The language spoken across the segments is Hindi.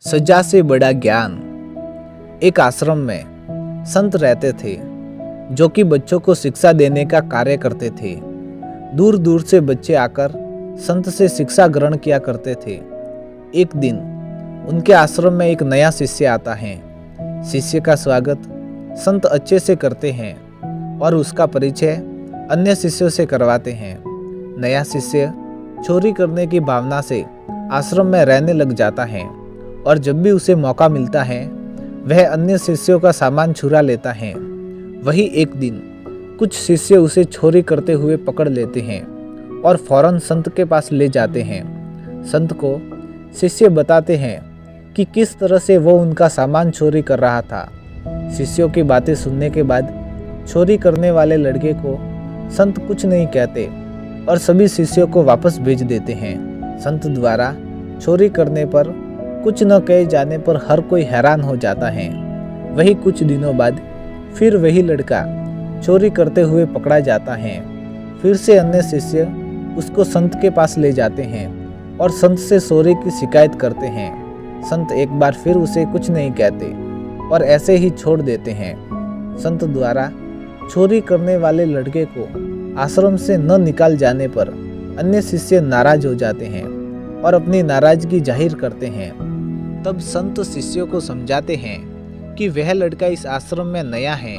सजा से बड़ा ज्ञान। एक आश्रम में संत रहते थे जो कि बच्चों को शिक्षा देने का कार्य करते थे। दूर दूर से बच्चे आकर संत से शिक्षा ग्रहण किया करते थे। एक दिन उनके आश्रम में एक नया शिष्य आता है। शिष्य का स्वागत संत अच्छे से करते हैं और उसका परिचय अन्य शिष्यों से करवाते हैं। नया शिष्य चोरी करने की भावना से आश्रम में रहने लग जाता है और जब भी उसे मौका मिलता है वह अन्य शिष्यों का सामान चुरा लेता है। वही एक दिन कुछ शिष्य उसे चोरी करते हुए पकड़ लेते हैं और फौरन संत के पास ले जाते हैं। संत को शिष्य बताते हैं कि किस तरह से वो उनका सामान चोरी कर रहा था। शिष्यों की बातें सुनने के बाद चोरी करने वाले लड़के को संत कुछ नहीं कहते और सभी शिष्यों को वापस भेज देते हैं। संत द्वारा चोरी करने पर कुछ न कहे जाने पर हर कोई हैरान हो जाता है। वही कुछ दिनों बाद फिर वही लड़का चोरी करते हुए पकड़ा जाता है। फिर से अन्य शिष्य उसको संत के पास ले जाते हैं और संत से चोरी की शिकायत करते हैं। संत एक बार फिर उसे कुछ नहीं कहते और ऐसे ही छोड़ देते हैं। संत द्वारा चोरी करने वाले लड़के को आश्रम से न निकाल जाने पर अन्य शिष्य नाराज हो जाते हैं और अपनी नाराजगी जाहिर करते हैं। तब संत शिष्यों को समझाते हैं कि वह लड़का इस आश्रम में नया है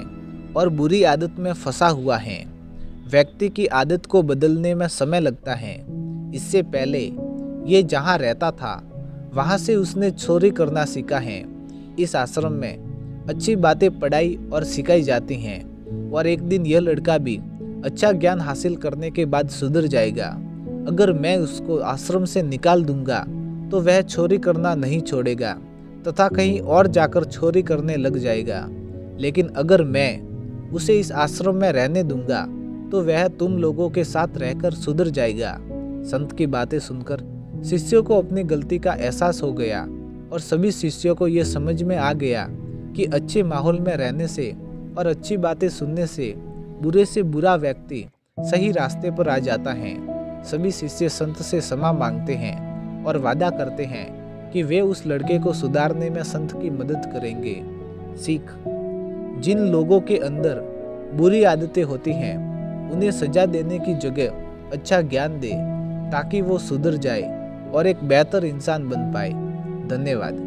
और बुरी आदत में फंसा हुआ है। व्यक्ति की आदत को बदलने में समय लगता है। इससे पहले ये जहाँ रहता था वहाँ से उसने चोरी करना सीखा है। इस आश्रम में अच्छी बातें पढ़ाई और सिखाई जाती हैं और एक दिन यह लड़का भी अच्छा ज्ञान हासिल करने के बाद सुधर जाएगा। अगर मैं उसको आश्रम से निकाल दूंगा तो वह चोरी करना नहीं छोड़ेगा तथा कहीं और जाकर चोरी करने लग जाएगा। लेकिन अगर मैं उसे इस आश्रम में रहने दूंगा तो वह तुम लोगों के साथ रहकर सुधर जाएगा। संत की बातें सुनकर शिष्यों को अपनी गलती का एहसास हो गया और सभी शिष्यों को यह समझ में आ गया कि अच्छे माहौल में रहने से और अच्छी बातें सुनने से बुरे से बुरा व्यक्ति सही रास्ते पर आ जाता है। सभी शिष्य संत से क्षमा मांगते हैं और वादा करते हैं कि वे उस लड़के को सुधारने में संत की मदद करेंगे। सीख: जिन लोगों के अंदर बुरी आदतें होती हैं उन्हें सजा देने की जगह अच्छा ज्ञान दे ताकि वो सुधर जाए और एक बेहतर इंसान बन पाए। धन्यवाद।